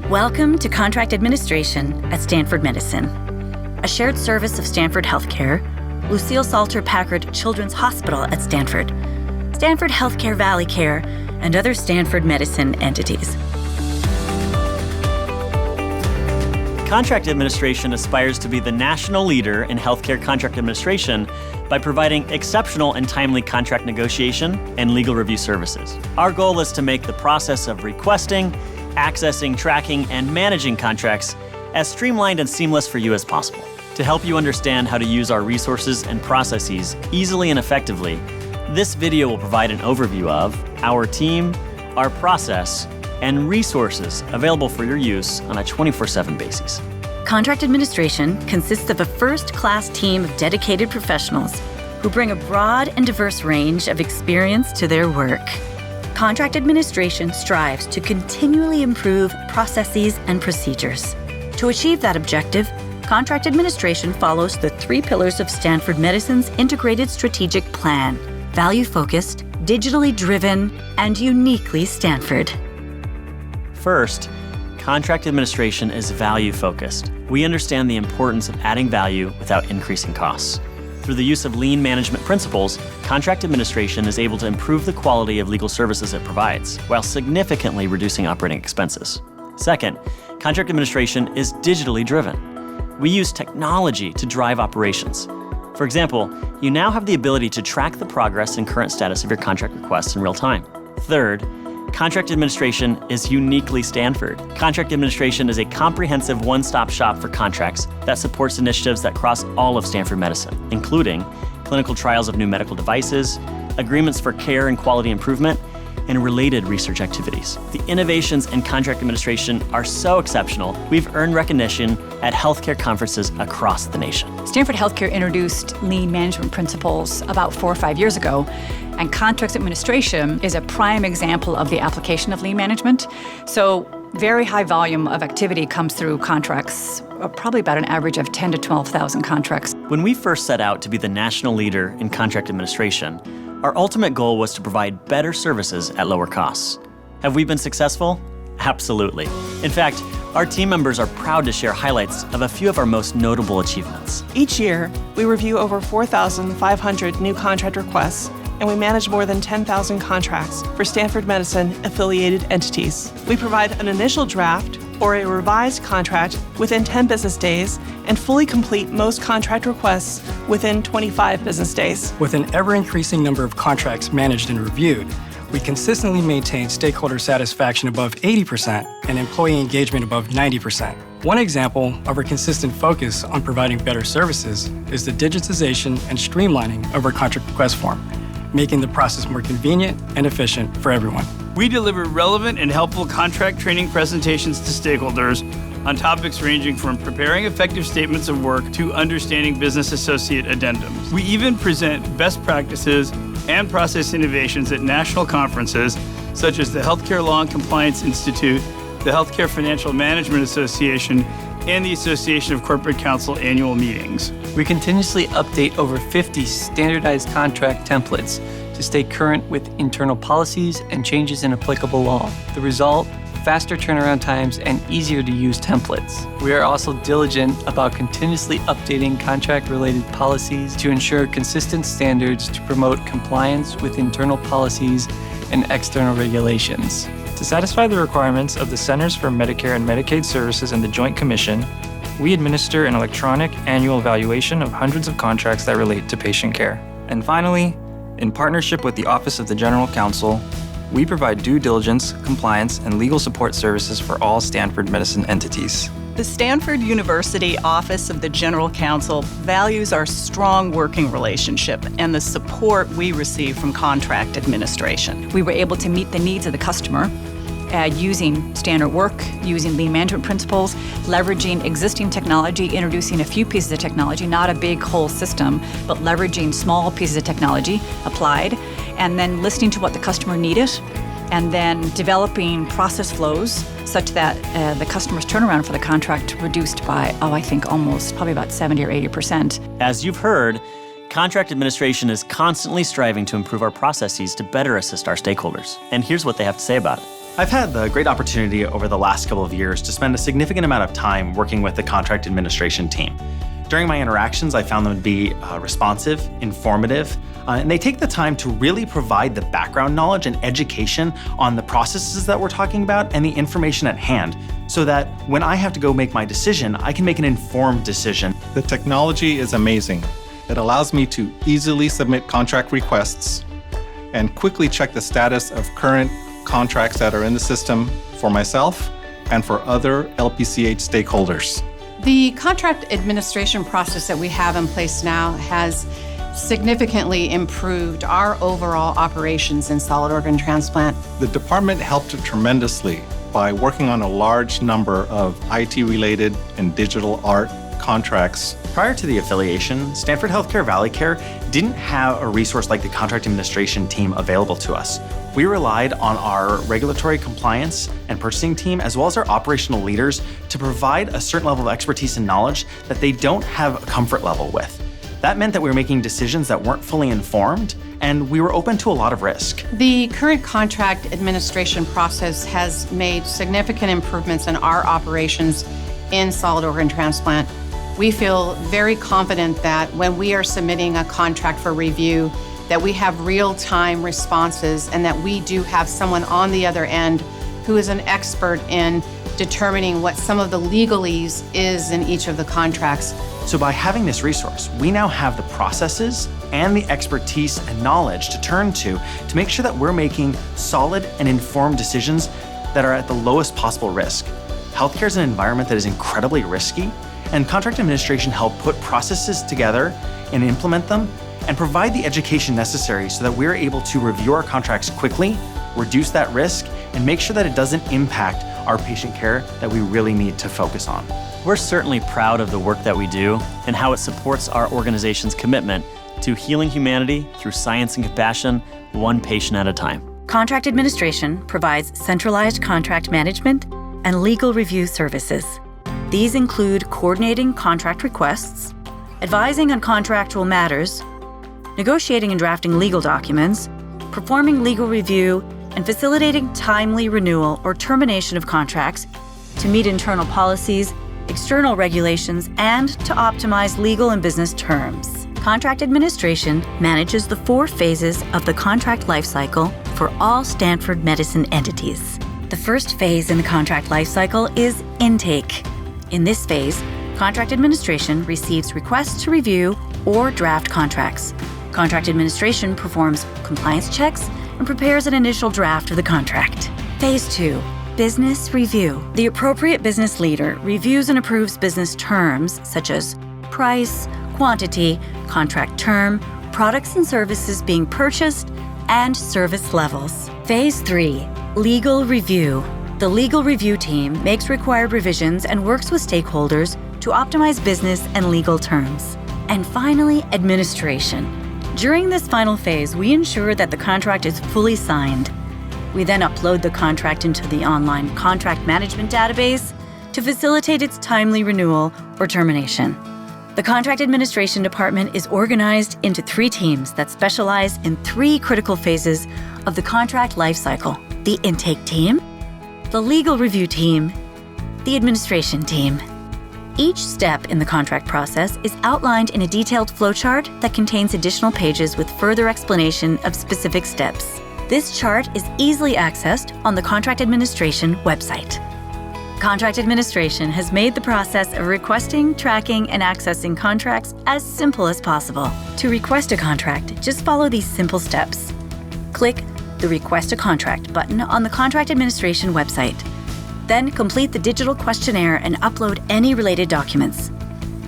Welcome to Contract Administration at Stanford Medicine, a shared service of Stanford Healthcare, Lucille Salter Packard Children's Hospital at Stanford, Stanford Healthcare Valley Care, and other Stanford Medicine entities. Contract administration aspires to be the national leader in healthcare contract administration by providing exceptional and timely contract negotiation and legal review services. Our goal is to make the process of requesting, accessing, tracking, and managing contracts as streamlined and seamless for you as possible. To help you understand how to use our resources and processes easily and effectively, this video will provide an overview of our team, our process, and resources available for your use on a 24/7 basis. Contract administration consists of a first-class team of dedicated professionals who bring a broad and diverse range of experience to their work. Contract administration strives to continually improve processes and procedures. To achieve that objective, contract administration follows the 3 pillars of Stanford Medicine's integrated strategic plan: value-focused, digitally driven, and uniquely Stanford. First, contract administration is value-focused. We understand the importance of adding value without increasing costs. Through the use of lean management principles, contract administration is able to improve the quality of legal services it provides, while significantly reducing operating expenses. Second, contract administration is digitally driven. We use technology to drive operations. For example, you now have the ability to track the progress and current status of your contract requests in real time. Third, contract administration is uniquely Stanford. Contract administration is a comprehensive one-stop shop for contracts that supports initiatives that cross all of Stanford Medicine, including clinical trials of new medical devices, agreements for care and quality improvement, and related research activities. The innovations in contract administration are so exceptional, we've earned recognition at healthcare conferences across the nation. Stanford Healthcare introduced lean management principles about 4 or 5 years ago, and contracts administration is a prime example of the application of lean management. So very high volume of activity comes through contracts, probably about an average of 10 to 12,000 contracts. When we first set out to be the national leader in contract administration, our ultimate goal was to provide better services at lower costs. Have we been successful? Absolutely. In fact, our team members are proud to share highlights of a few of our most notable achievements. Each year, we review over 4,500 new contract requests, and we manage more than 10,000 contracts for Stanford Medicine affiliated entities. We provide an initial draft or a revised contract within 10 business days and fully complete most contract requests within 25 business days. With an ever-increasing number of contracts managed and reviewed, we consistently maintain stakeholder satisfaction above 80% and employee engagement above 90%. One example of our consistent focus on providing better services is the digitization and streamlining of our contract request form, making the process more convenient and efficient for everyone. We deliver relevant and helpful contract training presentations to stakeholders on topics ranging from preparing effective statements of work to understanding business associate addendums. We even present best practices and process innovations at national conferences such as the Healthcare Law and Compliance Institute, the Healthcare Financial Management Association, and the Association of Corporate Counsel annual meetings. We continuously update over 50 standardized contract templates to stay current with internal policies and changes in applicable law. The result, faster turnaround times and easier to use templates. We are also diligent about continuously updating contract-related policies to ensure consistent standards to promote compliance with internal policies and external regulations. To satisfy the requirements of the Centers for Medicare and Medicaid Services and the Joint Commission, we administer an electronic annual evaluation of hundreds of contracts that relate to patient care. And finally, in partnership with the Office of the General Counsel, we provide due diligence, compliance, and legal support services for all Stanford Medicine entities. The Stanford University Office of the General Counsel values our strong working relationship and the support we receive from contract administration. We were able to meet the needs of the customer using standard work, using lean management principles, leveraging existing technology, introducing a few pieces of technology, not a big whole system, but leveraging small pieces of technology applied, and then listening to what the customer needed, and then developing process flows such that the customer's turnaround for the contract reduced by, I think probably about 70 or 80%. As you've heard, contract administration is constantly striving to improve our processes to better assist our stakeholders. And here's what they have to say about it. I've had the great opportunity over the last couple of years to spend a significant amount of time working with the contract administration team. During my interactions, I found them to be responsive, informative, and they take the time to really provide the background knowledge and education on the processes that we're talking about and the information at hand, so that when I have to go make my decision, I can make an informed decision. The technology is amazing. It allows me to easily submit contract requests and quickly check the status of current contracts that are in the system for myself and for other LPCH stakeholders. The contract administration process that we have in place now has significantly improved our overall operations in solid organ transplant. The department helped tremendously by working on a large number of IT-related and digital art contracts. Prior to the affiliation, Stanford Healthcare Valley Care didn't have a resource like the contract administration team available to us. We relied on our regulatory compliance and purchasing team, as well as our operational leaders, to provide a certain level of expertise and knowledge that they don't have a comfort level with. That meant that we were making decisions that weren't fully informed, and we were open to a lot of risk. The current contract administration process has made significant improvements in our operations in solid organ transplant. We feel very confident that when we are submitting a contract for review, that we have real-time responses and that we do have someone on the other end who is an expert in determining what some of the legalese is in each of the contracts. So by having this resource, we now have the processes and the expertise and knowledge to turn to make sure that we're making solid and informed decisions that are at the lowest possible risk. Healthcare is an environment that is incredibly risky, and contract administration help put processes together and implement them and provide the education necessary so that we're able to review our contracts quickly, reduce that risk, and make sure that it doesn't impact our patient care that we really need to focus on. We're certainly proud of the work that we do and how it supports our organization's commitment to healing humanity through science and compassion, one patient at a time. Contract administration provides centralized contract management and legal review services. These include coordinating contract requests, advising on contractual matters, negotiating and drafting legal documents, performing legal review, and facilitating timely renewal or termination of contracts to meet internal policies, external regulations, and to optimize legal and business terms. Contract administration manages the 4 phases of the contract lifecycle for all Stanford Medicine entities. The first phase in the contract lifecycle is intake. In this phase, contract administration receives requests to review or draft contracts. Contract administration performs compliance checks and prepares an initial draft of the contract. Phase 2, business review. The appropriate business leader reviews and approves business terms such as price, quantity, contract term, products and services being purchased, and service levels. Phase 3, legal review. The legal review team makes required revisions and works with stakeholders to optimize business and legal terms. And finally, administration. During this final phase, we ensure that the contract is fully signed. We then upload the contract into the online contract management database to facilitate its timely renewal or termination. The Contract Administration Department is organized into 3 teams that specialize in 3 critical phases of the contract lifecycle: the intake team, the legal review team, the administration team. Each step in the contract process is outlined in a detailed flowchart that contains additional pages with further explanation of specific steps. This chart is easily accessed on the Contract Administration website. Contract Administration has made the process of requesting, tracking, and accessing contracts as simple as possible. To request a contract, just follow these simple steps. Click the Request a Contract button on the Contract Administration website. Then complete the digital questionnaire and upload any related documents.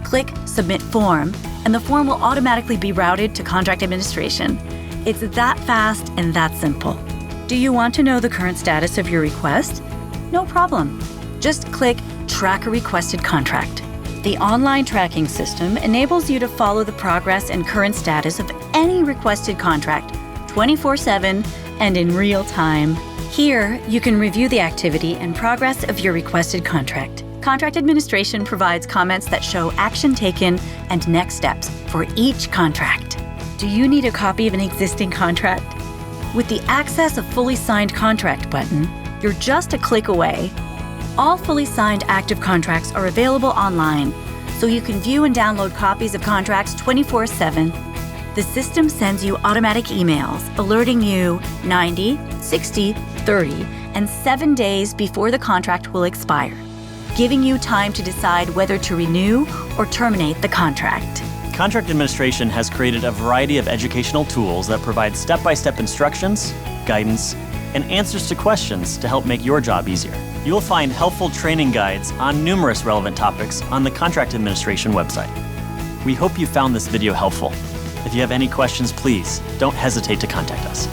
Click Submit Form, and the form will automatically be routed to Contract Administration. It's that fast and that simple. Do you want to know the current status of your request? No problem. Just click Track a Requested Contract. The online tracking system enables you to follow the progress and current status of any requested contract 24/7 and in real time. Here, you can review the activity and progress of your requested contract. Contract Administration provides comments that show action taken and next steps for each contract. Do you need a copy of an existing contract? With the Access a Fully Signed Contract button, You're just a click away. All fully signed active contracts are available online, so you can view and download copies of contracts 24/7. The system sends you automatic emails alerting you 90, 60, 30, and 7 days before the contract will expire, giving you time to decide whether to renew or terminate the contract. Contract administration has created a variety of educational tools that provide step-by-step instructions, guidance, and answers to questions to help make your job easier. You'll find helpful training guides on numerous relevant topics on the Contract Administration website. We hope you found this video helpful. If you have any questions, please don't hesitate to contact us.